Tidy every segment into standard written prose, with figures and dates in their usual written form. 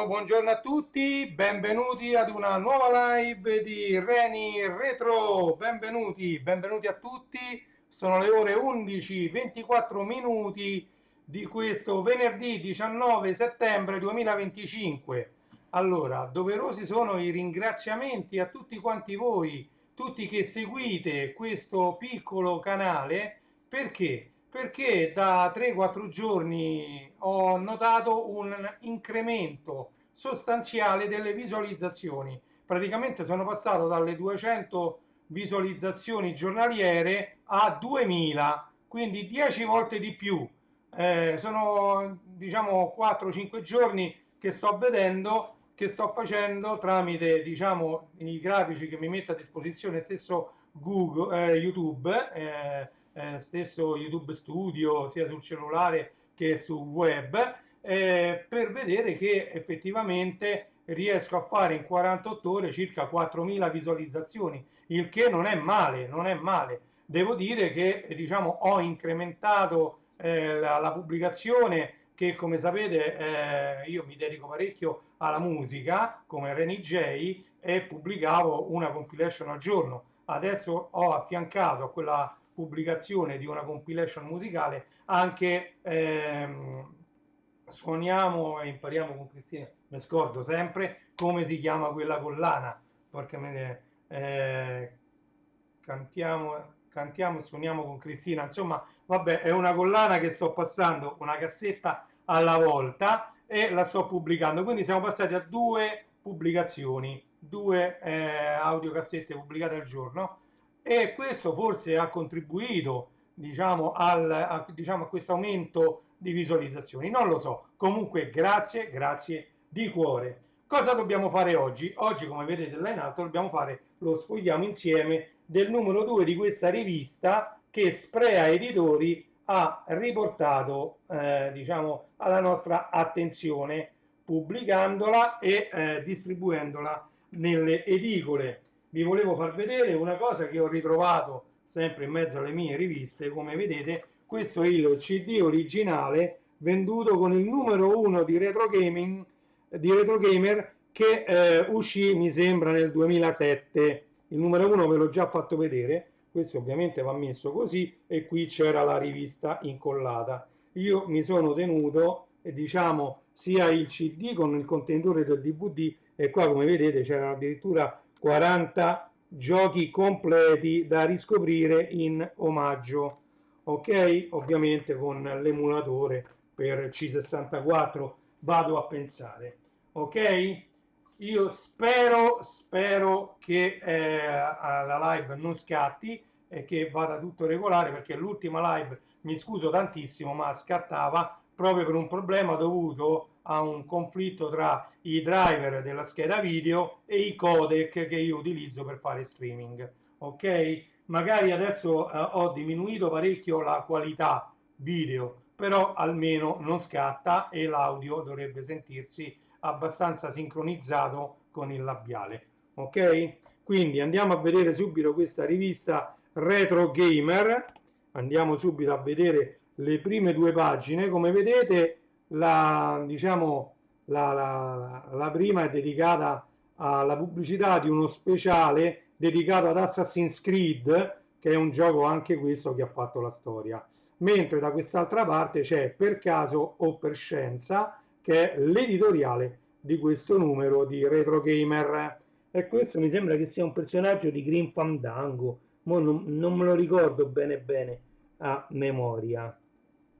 Buongiorno a tutti, benvenuti ad una nuova live di Reni Retro, benvenuti a tutti, sono le ore 11:24 minuti di questo venerdì 19 settembre 2025. Allora, doverosi sono i ringraziamenti a tutti quanti voi, tutti che seguite questo piccolo canale, perché? Perché da 3-4 giorni ho notato un incremento sostanziale delle visualizzazioni. Praticamente sono passato dalle 200 visualizzazioni giornaliere a 2000, quindi 10 volte di più. Sono diciamo 4-5 giorni che sto vedendo, che sto facendo tramite diciamo i grafici che mi mette a disposizione stesso Google, YouTube, stesso YouTube Studio sia sul cellulare che sul web, per vedere che effettivamente riesco a fare in 48 ore circa 4.000 visualizzazioni, il che non è male, non è male. Devo dire che diciamo, ho incrementato la pubblicazione, che come sapete io mi dedico parecchio alla musica come Reni J, e pubblicavo una compilation al giorno. Adesso ho affiancato a quella pubblicazione di una compilation musicale anche suoniamo e impariamo con Cristina, mi scordo sempre come si chiama quella collana, perché cantiamo e suoniamo con Cristina, insomma vabbè, è una collana che sto passando una cassetta alla volta e la sto pubblicando, quindi siamo passati a due pubblicazioni, due audiocassette pubblicate al giorno, e questo forse ha contribuito diciamo, diciamo, a questo aumento di visualizzazioni, non lo so, comunque grazie di cuore. Cosa dobbiamo fare oggi? Oggi, come vedete là in alto, dobbiamo fare lo sfogliamo insieme del numero 2 di questa rivista che Sprea Editori ha riportato diciamo, alla nostra attenzione, pubblicandola e distribuendola nelle edicole. Vi volevo far vedere una cosa che ho ritrovato sempre in mezzo alle mie riviste. Come vedete, questo è il CD originale venduto con il numero 1 di Retro Gaming, di Retro Gamer, che uscì mi sembra nel 2007. Il numero 1 ve l'ho già fatto vedere, questo ovviamente va messo così, e qui c'era la rivista incollata. Io mi sono tenuto diciamo sia il CD con il contenitore del DVD, e qua come vedete c'erano addirittura 40 giochi completi da riscoprire in omaggio, ok? Ovviamente con l'emulatore per C64, vado a pensare, ok? Io spero che la live non scatti e che vada tutto regolare, perché l'ultima live, mi scuso tantissimo, ma scattava proprio per un problema dovuto a un conflitto tra i driver della scheda video e i codec che io utilizzo per fare streaming, ok? Magari adesso ho diminuito parecchio la qualità video, però almeno non scatta e l'audio dovrebbe sentirsi abbastanza sincronizzato con il labiale, ok? Quindi andiamo a vedere subito questa rivista Retro Gamer, andiamo subito a vedere le prime due pagine. Come vedete diciamo, la prima è dedicata alla pubblicità di uno speciale dedicato ad Assassin's Creed, che è un gioco anche questo che ha fatto la storia, mentre da quest'altra parte c'è Per caso o per scienza, che è l'editoriale di questo numero di Retro Gamer, e questo mi sembra che sia un personaggio di Grim Fandango, non me lo ricordo bene a memoria.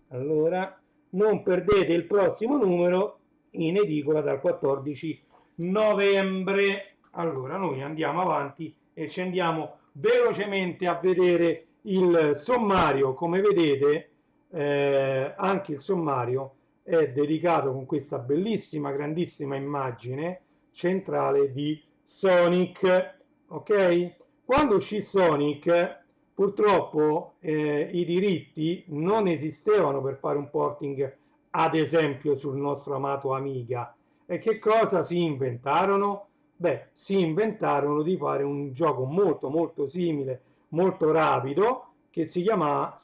Allora non perdete il prossimo numero in edicola dal 14 novembre. Allora noi andiamo avanti e ci andiamo velocemente a vedere il sommario. Come vedete anche il sommario è dedicato con questa bellissima grandissima immagine centrale di Sonic, ok? Quando uscì Sonic Purtroppo i diritti non esistevano per fare un porting, ad esempio, sul nostro amato Amiga. E che cosa si inventarono? Beh, si inventarono di fare un gioco molto molto simile, molto rapido, che si chiama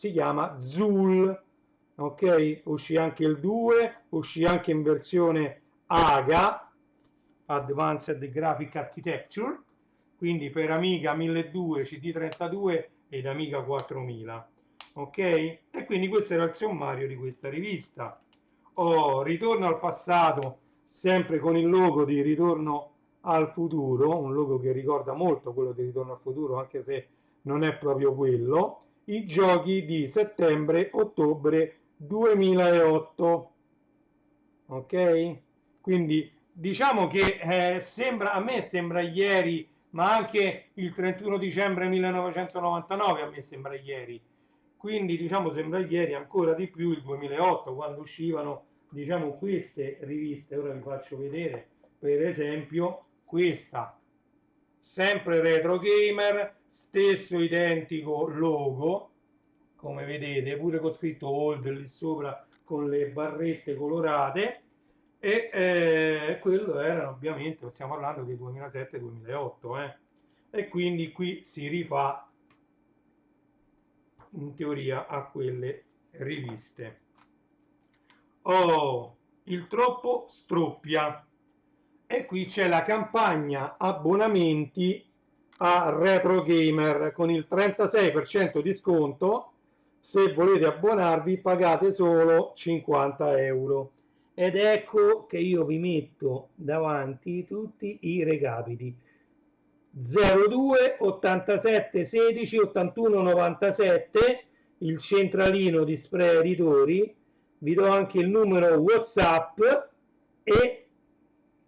Zool. Ok? Uscì anche il 2, uscì anche in versione AGA, Advanced Graphic Architecture, quindi per Amiga 1200, CD32 ed Amiga 4000. Ok? E quindi questo era il sommario di questa rivista. Ritorno al passato, sempre con il logo di Ritorno al futuro, un logo che ricorda molto quello di Ritorno al futuro, anche se non è proprio quello, i giochi di settembre-ottobre 2008. Ok? Quindi diciamo che a me sembra ieri, ma anche il 31 dicembre 1999 a me sembra ieri. Quindi diciamo sembra ieri ancora di più il 2008, quando uscivano diciamo queste riviste. Ora vi faccio vedere per esempio questa, sempre Retro Gamer, stesso identico logo, come vedete, pure con scritto Old lì sopra con le barrette colorate. E quello erano ovviamente, stiamo parlando del 2007-2008, e quindi qui si rifà in teoria a quelle riviste. Il troppo stroppia, e qui c'è la campagna abbonamenti a Retro Gamer con il 36% di sconto. Se volete abbonarvi pagate solo 50 euro. Ed ecco che io vi metto davanti tutti i recapiti: 02 87 16 81 97, il centralino di Spray Editori. Vi do anche il numero WhatsApp e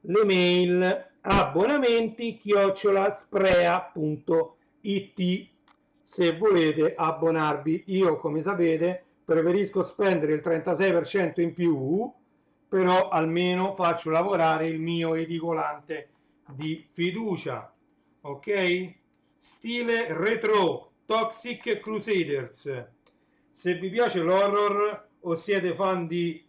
le mail abbonamenti@sprea.it se volete abbonarvi. Io, come sapete, preferisco spendere il 36% in più, però almeno faccio lavorare il mio edicolante di fiducia. Ok? Stile retro, Toxic Crusaders. Se vi piace l'horror o siete fan di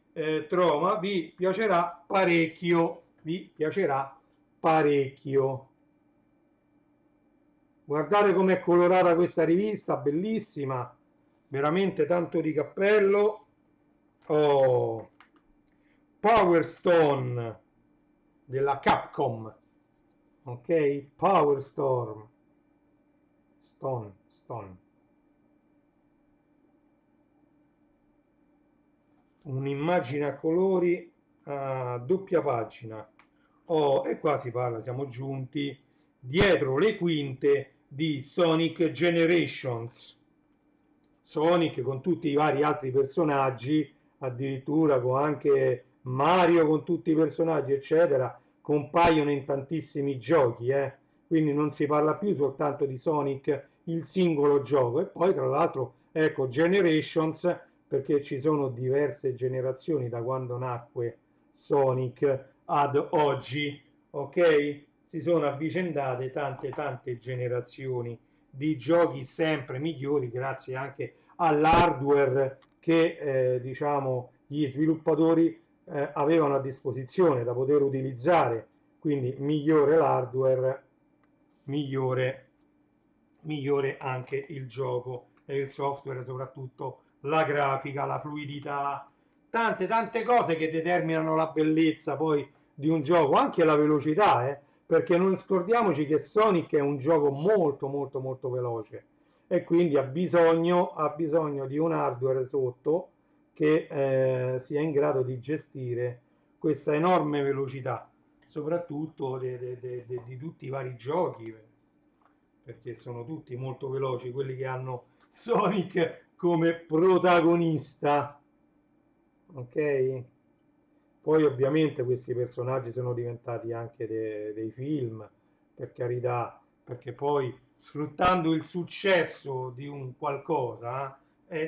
Troma, vi piacerà parecchio. Vi piacerà parecchio. Guardate com'è colorata questa rivista, bellissima, veramente tanto di cappello. Oh, Power Stone della Capcom. Ok, Power Storm. Stone. Un'immagine a colori a doppia pagina. E qua si parla, siamo giunti dietro le quinte di Sonic Generations. Sonic con tutti i vari altri personaggi, addirittura con anche Mario con tutti i personaggi, eccetera, compaiono in tantissimi giochi, quindi non si parla più soltanto di Sonic il singolo gioco. E poi tra l'altro ecco Generations, perché ci sono diverse generazioni da quando nacque Sonic ad oggi, ok? Si sono avvicendate tante generazioni di giochi sempre migliori grazie anche all'hardware che diciamo gli sviluppatori avevano a disposizione da poter utilizzare. Quindi migliore l'hardware, migliore anche il gioco e il software, soprattutto la grafica, la fluidità, tante cose che determinano la bellezza poi di un gioco, anche la velocità, perché non scordiamoci che Sonic è un gioco molto veloce, e quindi ha bisogno di un hardware sotto che sia in grado di gestire questa enorme velocità, soprattutto di tutti i vari giochi, perché sono tutti molto veloci quelli che hanno Sonic come protagonista. Ok? Poi ovviamente questi personaggi sono diventati anche dei film, per carità, perché poi sfruttando il successo di un qualcosa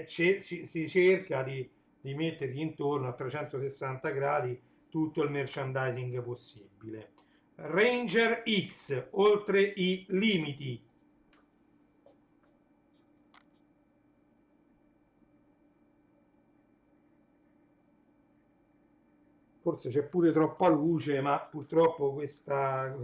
si cerca di mettergli intorno a 360 gradi tutto il merchandising possibile. Ranger X, oltre i limiti. Forse c'è pure troppa luce, ma purtroppo questa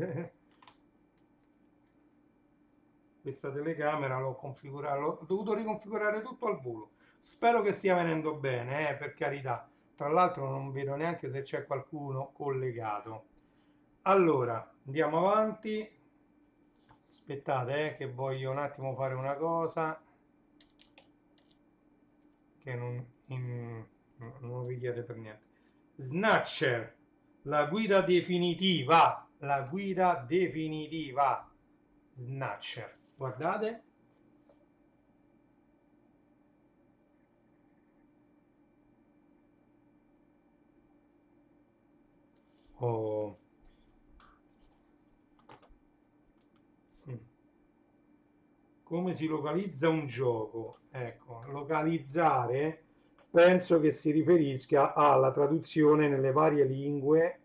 telecamera l'ho configurata, l'ho dovuto riconfigurare tutto al volo. Spero che stia venendo bene, per carità. Tra l'altro non vedo neanche se c'è qualcuno collegato. Allora, andiamo avanti. Aspettate, che voglio un attimo fare una cosa che non richiede per niente. Snatcher, la guida definitiva, la guida definitiva. Snatcher, guardate. Oh. Mm. Come si localizza un gioco? Ecco, localizzare penso che si riferisca alla traduzione nelle varie lingue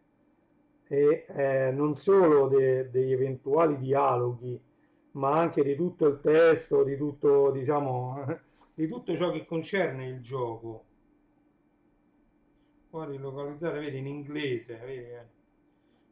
e non solo degli eventuali dialoghi, ma anche di tutto il testo, di tutto, diciamo, di tutto ciò che concerne il gioco. Poi localizzare, vedi, in inglese, vedi,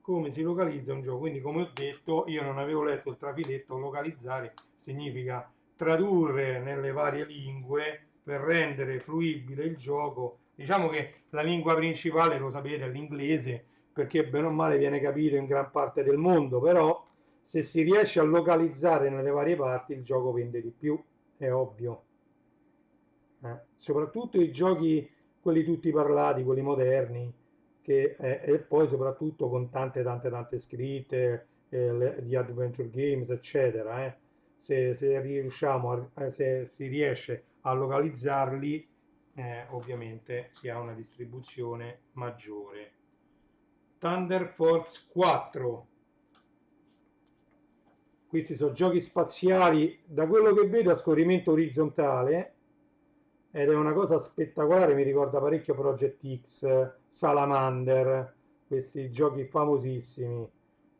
come si localizza un gioco. Quindi, come ho detto, io non avevo letto il trafiletto, localizzare significa tradurre nelle varie lingue per rendere fruibile il gioco. Diciamo che la lingua principale, lo sapete, è l'inglese, perché bene o male viene capito in gran parte del mondo, però se si riesce a localizzare nelle varie parti il gioco vende di più, è ovvio. Soprattutto i giochi, quelli tutti parlati, quelli moderni, e poi soprattutto con tante scritte, di adventure games, eccetera. Se riusciamo se si riesce a localizzarli, ovviamente si ha una distribuzione maggiore. Thunder Force 4. Questi sono giochi spaziali, da quello che vedo a scorrimento orizzontale, ed è una cosa spettacolare, mi ricorda parecchio Project X, Salamander, questi giochi famosissimi,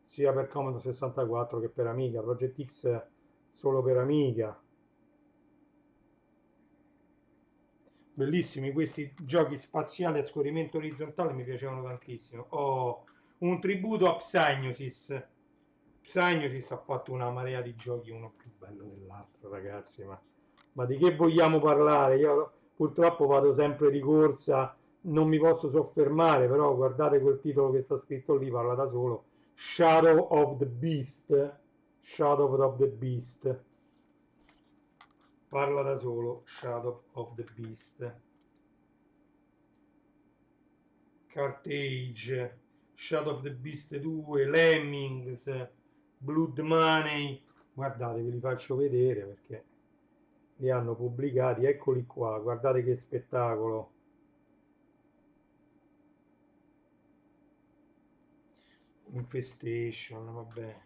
sia per Commodore 64 che per Amiga, Project X solo per Amiga. Bellissimi questi giochi spaziali a scorrimento orizzontale, mi piacevano tantissimo. Oh, un tributo a Psygnosis. Psygnosis ha fatto una marea di giochi, uno più bello dell'altro, ragazzi, ma di che vogliamo parlare? Io purtroppo vado sempre di corsa, non mi posso soffermare, però guardate quel titolo che sta scritto lì, parla da solo. Shadow of the Beast. Shadow of the Beast. Parla da solo, Shadow of the Beast. Carthage, Shadow of the Beast 2, Lemmings, Blood Money. Guardate, ve li faccio vedere perché li hanno pubblicati, eccoli qua, guardate che spettacolo. Infestation, vabbè.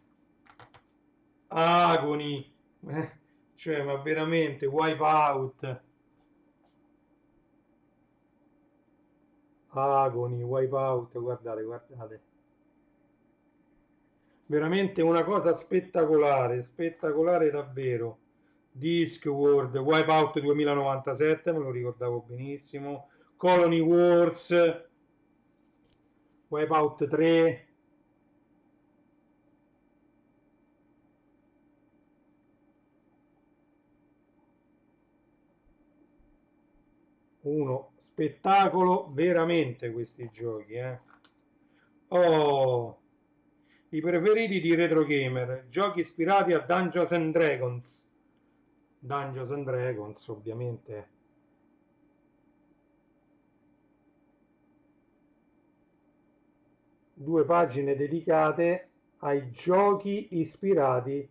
Agony, cioè, ma veramente, Wipeout. Agony, Wipeout, guardate, guardate. Veramente una cosa spettacolare, spettacolare davvero. Discworld, Wipeout 2097, me lo ricordavo benissimo. Colony Wars, Wipeout 3. Uno spettacolo veramente questi giochi, eh. Oh, i preferiti di Retro Gamer, giochi ispirati a Dungeons and Dragons. Dungeons and Dragons, ovviamente. Due pagine dedicate ai giochi ispirati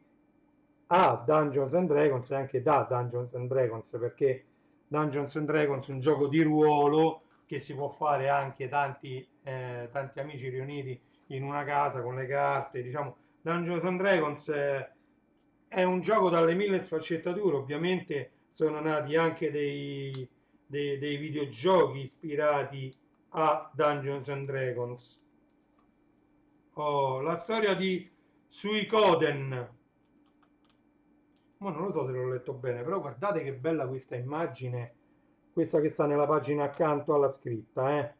a Dungeons and Dragons e anche da Dungeons and Dragons, perché Dungeons and Dragons è un gioco di ruolo che si può fare anche tanti amici riuniti in una casa con le carte, diciamo. Dungeons and Dragons è un gioco dalle mille sfaccettature, ovviamente sono nati anche dei videogiochi ispirati a Dungeons and Dragons. Oh, la storia di Suikoden. Ma non lo so se l'ho letto bene, però guardate che bella questa immagine, questa che sta nella pagina accanto alla scritta, eh.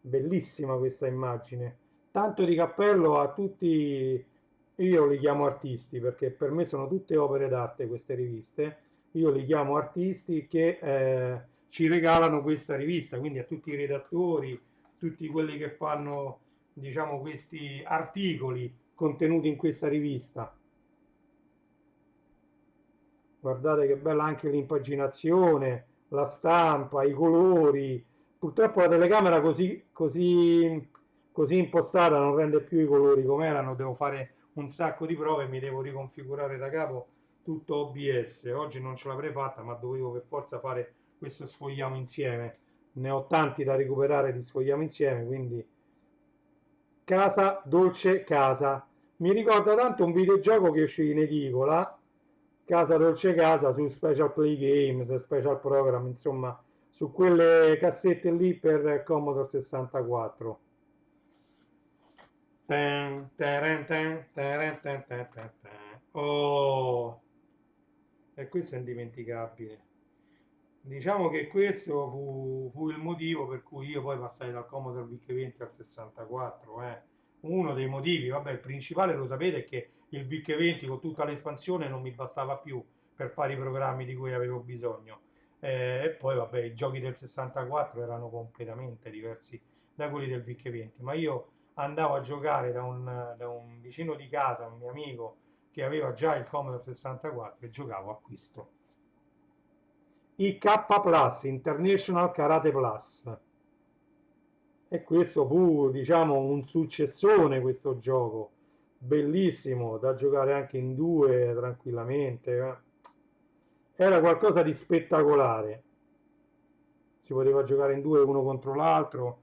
Bellissima questa immagine. Tanto di cappello a tutti, io li chiamo artisti perché per me sono tutte opere d'arte queste riviste. Io li chiamo artisti che ci regalano questa rivista, quindi a tutti i redattori, tutti quelli che fanno, diciamo, questi articoli contenuti in questa rivista. Guardate che bella anche l'impaginazione, la stampa, i colori. Purtroppo la telecamera così impostata non rende più i colori come erano. Devo fare un sacco di prove e mi devo riconfigurare da capo tutto OBS. Oggi non ce l'avrei fatta, ma dovevo per forza fare questo sfogliamo insieme. Ne ho tanti da recuperare di sfogliamo insieme, quindi Casa Dolce Casa. Mi ricorda tanto un videogioco che uscì in edicola, Casa Dolce Casa, su Special Play Games, Special Program, insomma, su quelle cassette lì per Commodore 64. Ten, teren, ten, teren, ten, ten, ten, ten. Oh, e questo è indimenticabile. Diciamo che questo fu il motivo per cui io poi passai dal Commodore VIC-20 al 64, eh. Uno dei motivi, vabbè, il principale lo sapete è che il VIC-20 con tutta l'espansione non mi bastava più per fare i programmi di cui avevo bisogno. E poi, vabbè, i giochi del 64 erano completamente diversi da quelli del VIC-20, ma io andavo a giocare da un vicino di casa, un mio amico che aveva già il Commodore 64 e giocavo a questo. IK Plus, International Karate Plus. E questo fu, diciamo, un successone questo gioco, bellissimo, da giocare anche in due tranquillamente. Era qualcosa di spettacolare. Si poteva giocare in due uno contro l'altro.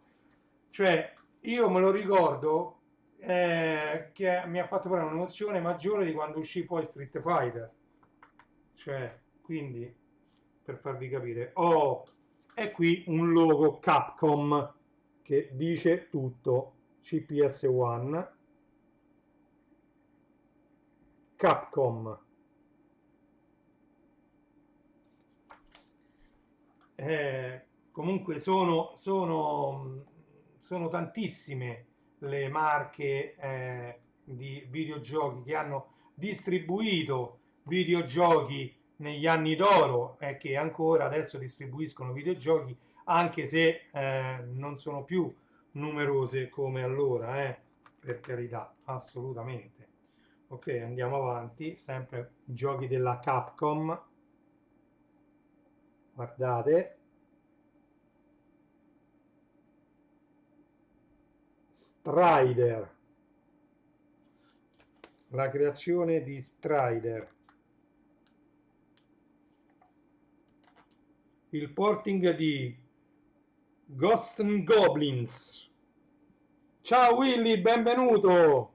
Cioè, io me lo ricordo che mi ha fatto poi un'emozione maggiore di quando uscì poi Street Fighter. Cioè, quindi, per farvi capire, oh, è qui un logo Capcom che dice tutto. CPS1, Capcom. Comunque sono tantissime le marche di videogiochi che hanno distribuito videogiochi negli anni d'oro e che ancora adesso distribuiscono videogiochi, anche se non sono più numerose come allora, per carità, assolutamente. Ok, andiamo avanti, sempre giochi della Capcom, guardate, Strider, la creazione di Strider, il porting di Ghosts and Goblins. Ciao Willy, benvenuto!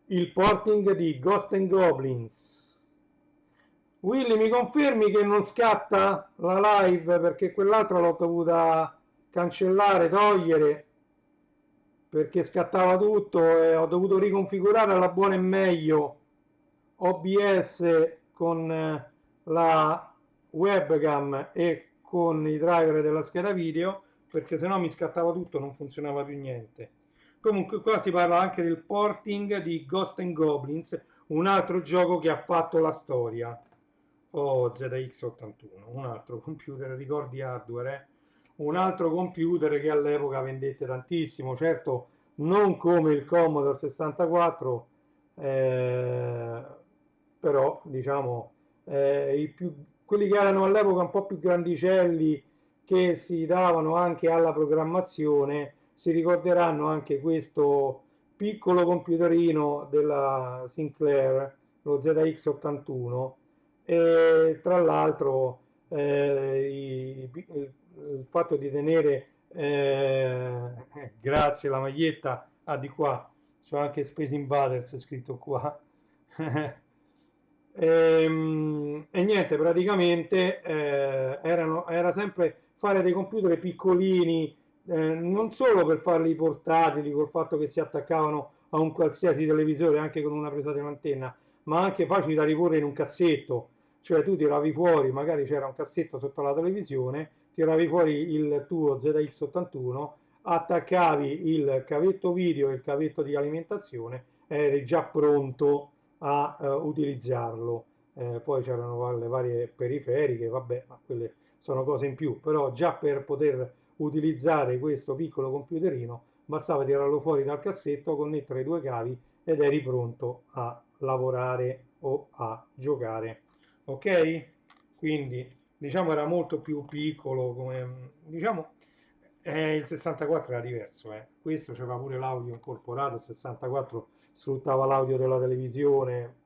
Il porting di Ghosts and Goblins. Willy, mi confermi che non scatta la live perché quell'altra l'ho dovuta cancellare, togliere perché scattava tutto e ho dovuto riconfigurare alla buona e meglio OBS con la webcam e con i driver della scheda video perché sennò mi scattava tutto, non funzionava più niente. Comunque qua si parla anche del porting di Ghost and Goblins, un altro gioco che ha fatto la storia. Oh, ZX81, un altro computer, ricordi hardware, un altro computer che all'epoca vendette tantissimo, certo non come il Commodore 64, però diciamo quelli che erano all'epoca un po' più grandicelli che si davano anche alla programmazione si ricorderanno anche questo piccolo computerino della Sinclair, lo ZX81, e tra l'altro il fatto di tenere, grazie alla maglietta, di qua, c'ho anche Space Invaders scritto qua. Niente, praticamente era sempre fare dei computer piccolini, non solo per farli portatili, col fatto che si attaccavano a un qualsiasi televisore anche con una presa dell'antenna, ma anche facili da riporre in un cassetto, cioè tu tiravi fuori, magari c'era un cassetto sotto la televisione, tiravi fuori il tuo ZX81, attaccavi il cavetto video e il cavetto di alimentazione, eri già pronto a utilizzarlo. Poi c'erano le varie periferiche, vabbè, ma quelle sono cose in più, però già per poter utilizzare questo piccolo computerino bastava tirarlo fuori dal cassetto, connettere i due cavi ed eri pronto a lavorare o a giocare. Ok? Quindi diciamo era molto più piccolo, come diciamo il 64 era diverso, eh. Questo c'era pure l'audio incorporato, il 64 sfruttava l'audio della televisione.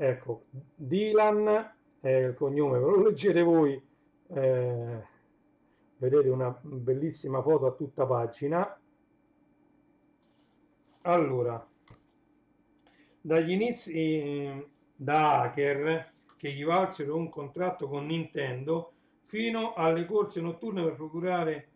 Ecco, Dylan è il cognome, ve lo leggete voi, eh, vedete una bellissima foto a tutta pagina. Allora, dagli inizi da hacker che gli valsero un contratto con Nintendo fino alle corse notturne per procurare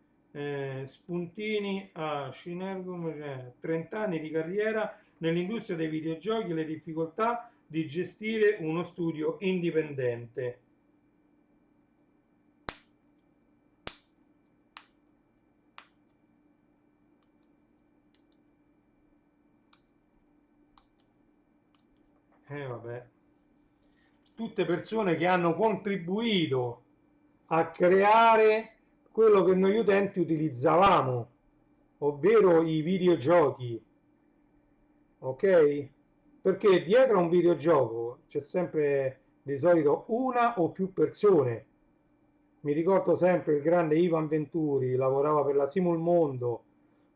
spuntini a Shinergum, cioè 30 anni di carriera nell'industria dei videogiochi e le difficoltà di gestire uno studio indipendente. Vabbè. Tutte persone che hanno contribuito a creare quello che noi utenti utilizzavamo, ovvero i videogiochi, ok? Perché dietro a un videogioco c'è sempre di solito una o più persone. Mi ricordo sempre il grande Ivan Venturi, lavorava per la Simul Mondo,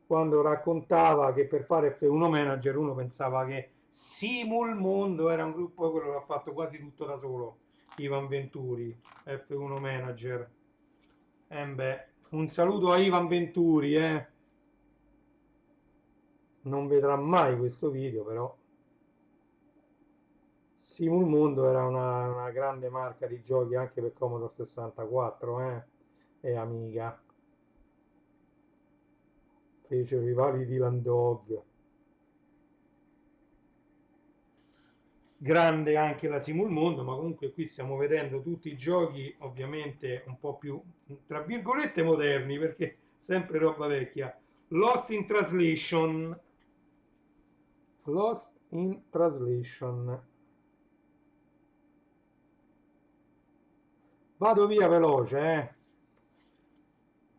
quando raccontava che per fare F1 Manager uno pensava che Simul Mondo era un gruppo, quello l'ha fatto quasi tutto da solo, Ivan Venturi, F1 Manager. Beh, un saluto a Ivan Venturi, non vedrà mai questo video, però Simul Mondo era una grande marca di giochi anche per Commodore 64, e Amiga. Fece rivali di Landog. Grande anche la Simul Mondo, ma comunque qui stiamo vedendo tutti i giochi ovviamente un po' più, tra virgolette, moderni, perché sempre roba vecchia. Lost in Translation. Lost in Translation. Vado via veloce,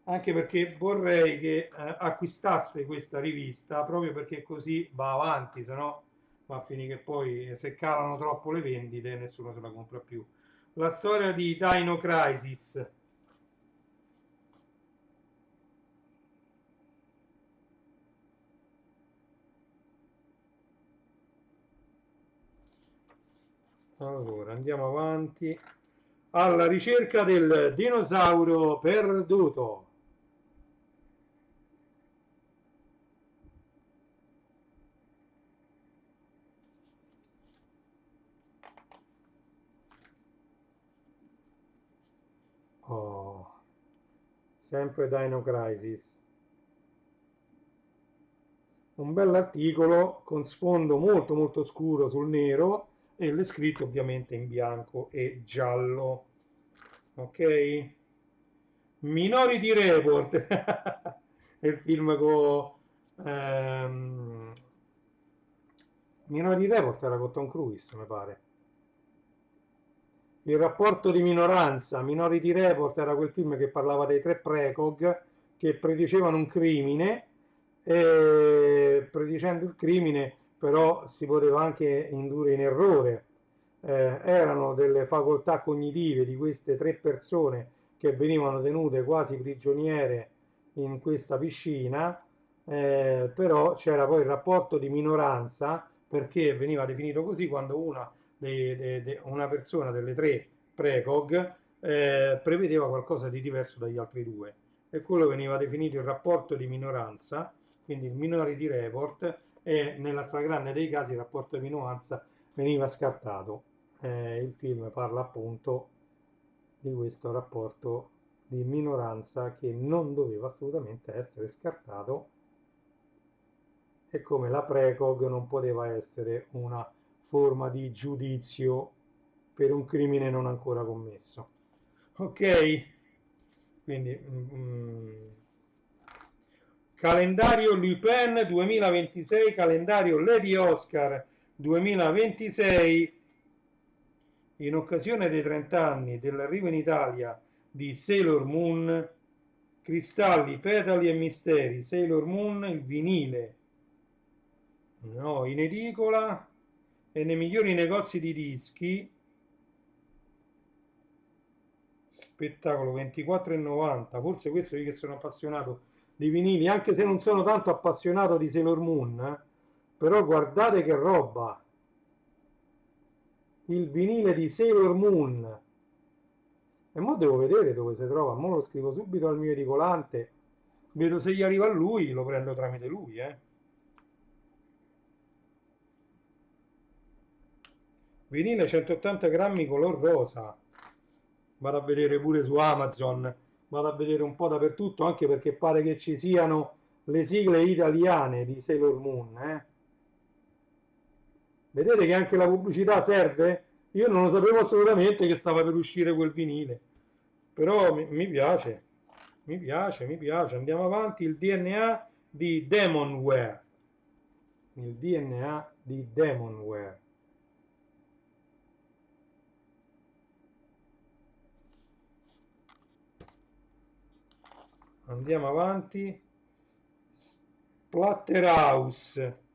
anche perché vorrei che acquistasse questa rivista proprio perché così va avanti, se no va a finire che poi se calano troppo le vendite nessuno se la compra più. La storia di Dino Crisis. Allora, andiamo avanti. Alla ricerca del dinosauro perduto. Oh, sempre Dino Crisis. Un bell'articolo con sfondo molto molto scuro sul nero e le scritte ovviamente in bianco e giallo. Ok? Minority Report è il film con Minority Report era con Tom Cruise, mi pare. Il rapporto di minoranza, Minority Report, era quel film che parlava dei tre precog che predicevano un crimine e predicendo il crimine però si poteva anche indurre in errore. Erano delle facoltà cognitive di queste tre persone che venivano tenute quasi prigioniere in questa piscina, però c'era poi il rapporto di minoranza perché veniva definito così quando una persona delle tre precog prevedeva qualcosa di diverso dagli altri due e quello veniva definito il rapporto di minoranza, quindi il minority report, e nella stragrande dei casi il rapporto di minoranza veniva scartato. Il film parla appunto di questo rapporto di minoranza che non doveva assolutamente essere scartato e come la precog non poteva essere una forma di giudizio per un crimine non ancora commesso. Ok? Quindi calendario Lupin 2026, calendario Lady Oscar 2026, in occasione dei 30 anni dell'arrivo in Italia di Sailor Moon, cristalli, petali e misteri, Sailor Moon, il vinile, no, in edicola e nei migliori negozi di dischi, spettacolo 24,90, forse questo io che sono appassionato di vinili, anche se non sono tanto appassionato di Sailor Moon, però guardate che roba, il vinile di Sailor Moon. E mo devo vedere dove si trova, mo lo scrivo subito al mio edicolante, vedo se gli arriva a lui, lo prendo tramite lui, Vinile 180 grammi color rosa, vado a vedere pure su Amazon, vado a vedere un po' dappertutto, anche perché pare che ci siano le sigle italiane di Sailor Moon, Vedete che anche la pubblicità serve? Io non lo sapevo assolutamente che stava per uscire quel vinile, però mi piace, mi piace, mi piace. Andiamo avanti, il DNA di Demonware, il DNA di Demonware. Andiamo avanti, Splatterhouse,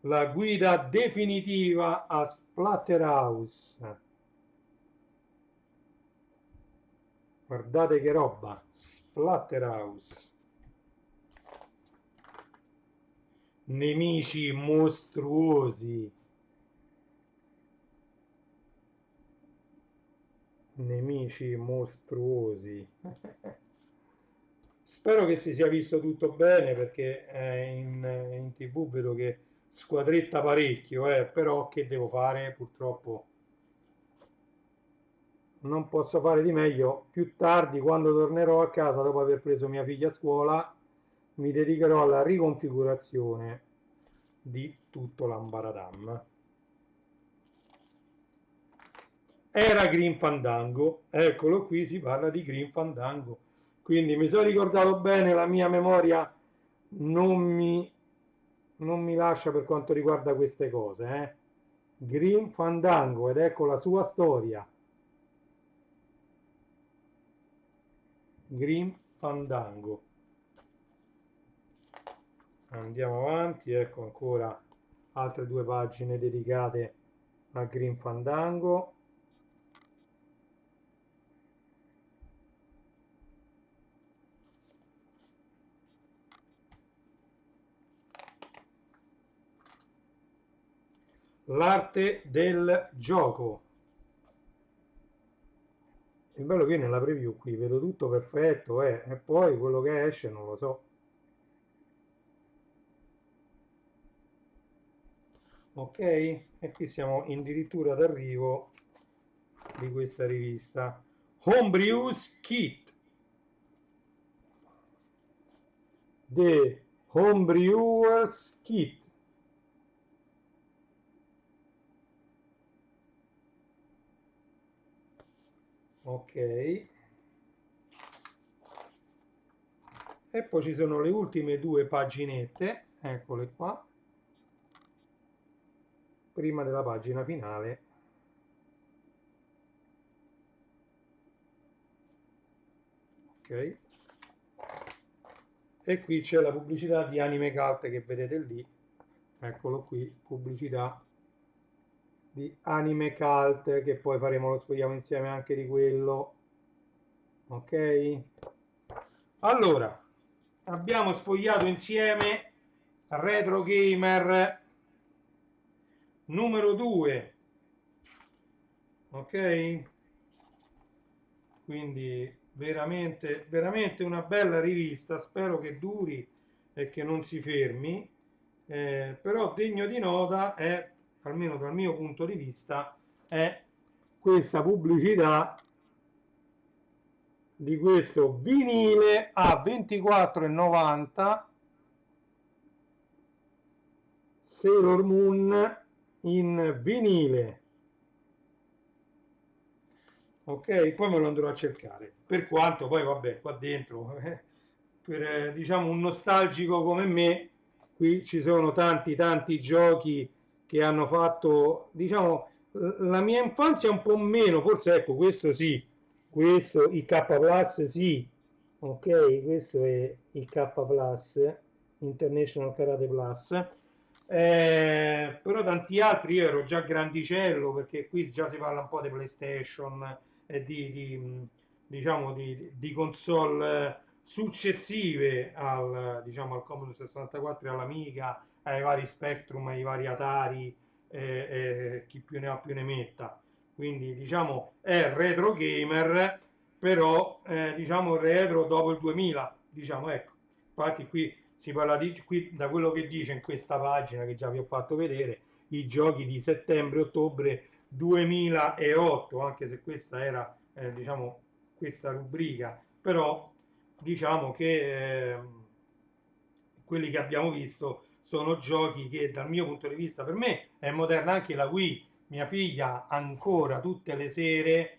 la guida definitiva a Splatterhouse. Guardate che roba, Splatterhouse. Nemici mostruosi. Nemici mostruosi. Spero che si sia visto tutto bene perché in TV vedo che squadretta parecchio, però che devo fare? Purtroppo non posso fare di meglio. Più tardi, quando tornerò a casa dopo aver preso mia figlia a scuola, mi dedicherò alla riconfigurazione di tutto l'ambaradam. Era Green Fandango, eccolo qui, si parla di Green Fandango. Quindi mi sono ricordato bene, la mia memoria non mi, non mi lascia per quanto riguarda queste cose. Green Fandango, ed ecco la sua storia. Green Fandango. Andiamo avanti, ecco ancora altre due pagine dedicate a Green Fandango. L'arte del gioco. Il bello che io nella preview qui vedo tutto perfetto, e poi quello che esce non lo so. Ok? E qui siamo addirittura d'arrivo di questa rivista. Homebrews Kit. The Homebrewers Kit. Ok. E poi ci sono le ultime due paginette, eccole qua, prima della pagina finale. Ok. E qui c'è la pubblicità di Anime Cult che vedete lì, eccolo qui, pubblicità di Anime Cult, che poi faremo lo sfogliamo insieme anche di quello. Ok? Allora, abbiamo sfogliato insieme Retro Gamer numero 2, ok? Quindi veramente, veramente una bella rivista, spero che duri e che non si fermi, però degno di nota è, almeno dal mio punto di vista, è questa pubblicità di questo vinile a 24,90 Sailor Moon in vinile. Ok, poi me lo andrò a cercare. Per quanto poi, vabbè, qua dentro diciamo un nostalgico come me, qui ci sono tanti giochi che hanno fatto, diciamo, la mia infanzia un po' meno, forse ecco, questo sì, questo il K Plus sì, ok, questo è il K Plus, International Karate Plus, però tanti altri io ero già grandicello perché qui già si parla un po' di PlayStation e diciamo di console successive diciamo, al Commodore 64 e all'Amiga, ai vari Spectrum, ai vari Atari, chi più ne ha più ne metta. Quindi diciamo è retro gamer, però diciamo retro dopo il 2000, diciamo ecco. Infatti qui si parla qui, da quello che dice in questa pagina che già vi ho fatto vedere, i giochi di settembre-ottobre 2008, anche se questa era diciamo questa rubrica, però diciamo che quelli che abbiamo visto sono giochi che dal mio punto di vista, per me è moderna anche la Wii, mia figlia ancora tutte le sere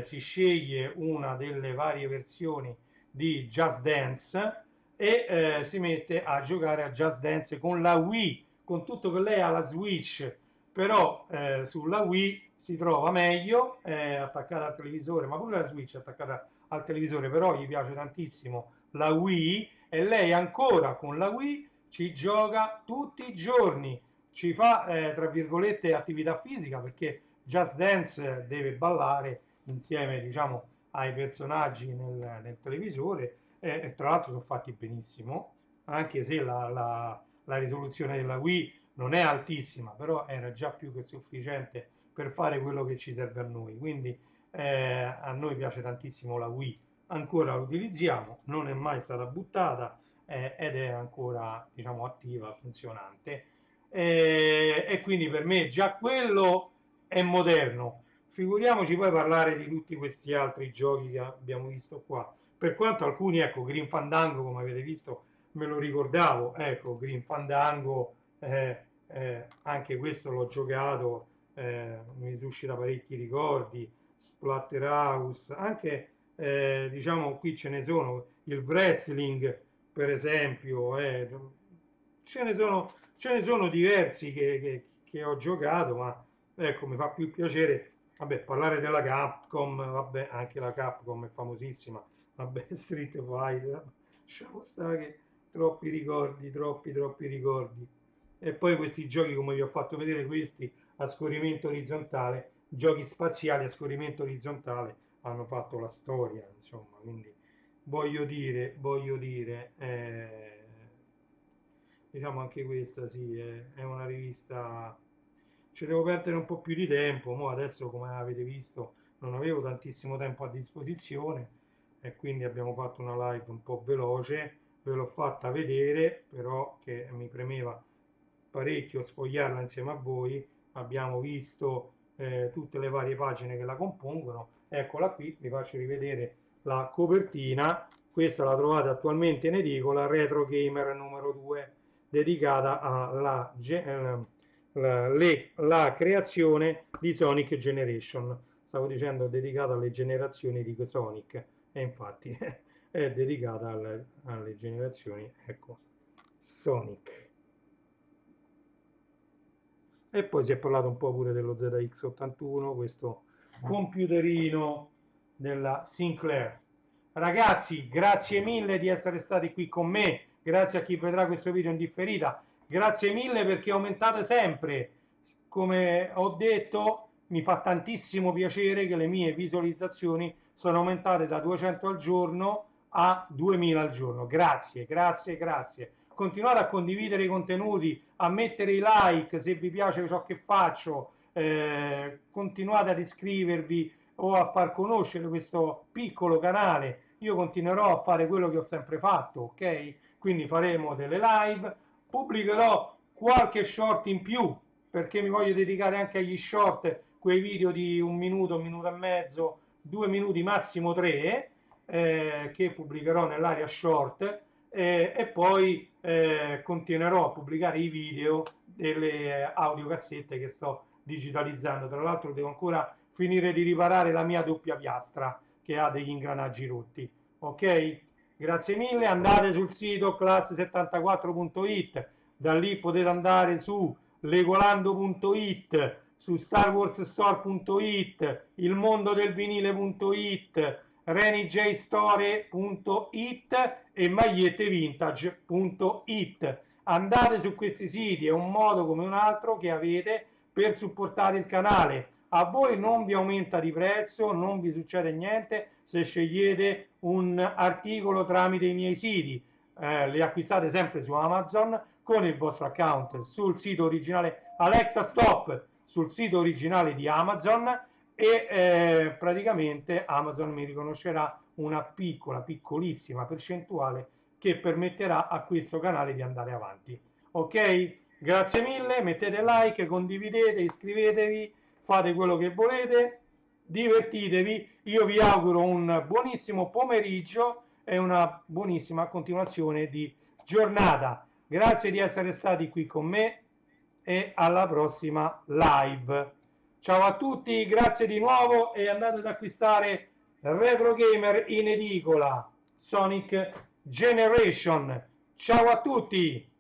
si sceglie una delle varie versioni di Just Dance e si mette a giocare a Just Dance con la Wii, con tutto che lei ha la Switch, però sulla Wii si trova meglio, attaccata al televisore, ma pure la Switch è attaccata al televisore, però gli piace tantissimo la Wii e lei ancora con la Wii ci gioca tutti i giorni, ci fa tra virgolette attività fisica perché Just Dance deve ballare insieme diciamo ai personaggi nel televisore e tra l'altro sono fatti benissimo, anche se la risoluzione della Wii non è altissima, però era già più che sufficiente per fare quello che ci serve a noi. Quindi a noi piace tantissimo la Wii, ancora la utilizziamo, non è mai stata buttata ed è ancora diciamo attiva, funzionante. E quindi per me già quello è moderno. Figuriamoci poi parlare di tutti questi altri giochi che abbiamo visto qua. Per quanto alcuni, ecco, Green Fandango, come avete visto, me lo ricordavo, ecco, Green Fandango, anche questo l'ho giocato, mi suscita parecchi ricordi, Splatterhouse, anche, diciamo, qui ce ne sono, il wrestling, per esempio, ce ne sono diversi che ho giocato, ma ecco, mi fa più piacere, vabbè, parlare della Capcom, vabbè, anche la Capcom è famosissima, vabbè, Street Fighter, lasciamo stare che troppi ricordi, troppi ricordi. E poi questi giochi, come vi ho fatto vedere, questi a scorrimento orizzontale, giochi spaziali a scorrimento orizzontale, hanno fatto la storia, insomma, quindi voglio dire, diciamo anche questa sì, è una rivista, ci devo perdere un po' più di tempo, mo adesso come avete visto non avevo tantissimo tempo a disposizione e quindi abbiamo fatto una live un po' veloce, ve l'ho fatta vedere, però che mi premeva parecchio sfogliarla insieme a voi, abbiamo visto tutte le varie pagine che la compongono, eccola qui, vi faccio rivedere la copertina, questa la trovate attualmente in edicola, Retro Gamer numero 2, dedicata alla creazione di Sonic Generation. Stavo dicendo dedicata alle generazioni di Sonic, e infatti è dedicata alle generazioni, ecco, Sonic. E poi si è parlato un po' pure dello ZX81, questo computerino della Sinclair. Ragazzi, grazie mille di essere stati qui con me, grazie a chi vedrà questo video in differita, grazie mille perché aumentate sempre. Come ho detto, mi fa tantissimo piacere che le mie visualizzazioni sono aumentate da 200 al giorno a 2000 al giorno. Grazie. Continuate a condividere i contenuti, a mettere i like se vi piace ciò che faccio, continuate ad iscrivervi o a far conoscere questo piccolo canale. Io continuerò a fare quello che ho sempre fatto, ok? Quindi faremo delle live, pubblicherò qualche short in più perché mi voglio dedicare anche agli short, quei video di un minuto e mezzo, 2 minuti, massimo tre, che pubblicherò nell'area short e poi continuerò a pubblicare i video delle audiocassette che sto digitalizzando. Tra l'altro devo ancora finire di riparare la mia doppia piastra che ha degli ingranaggi rotti. Ok? Grazie mille, andate sul sito class74.it, da lì potete andare su legolando.it, su starwarsstore.it, ilmondodelvinile.it, renijstore.it e magliettevintage.it. Andate su questi siti, è un modo come un altro che avete per supportare il canale. A voi non vi aumenta di prezzo, non vi succede niente se scegliete un articolo tramite i miei siti. Li acquistate sempre su Amazon con il vostro account sul sito originale Alexa Stop, sul sito originale di Amazon, e praticamente Amazon mi riconoscerà una piccolissima percentuale che permetterà a questo canale di andare avanti. Ok? Grazie mille, mettete like, condividete, iscrivetevi, fate quello che volete, divertitevi. Io vi auguro un buonissimo pomeriggio e una buonissima continuazione di giornata. Grazie di essere stati qui con me e alla prossima live. Ciao a tutti, grazie di nuovo e andate ad acquistare Retro Gamer in edicola Sonic Generation. Ciao a tutti!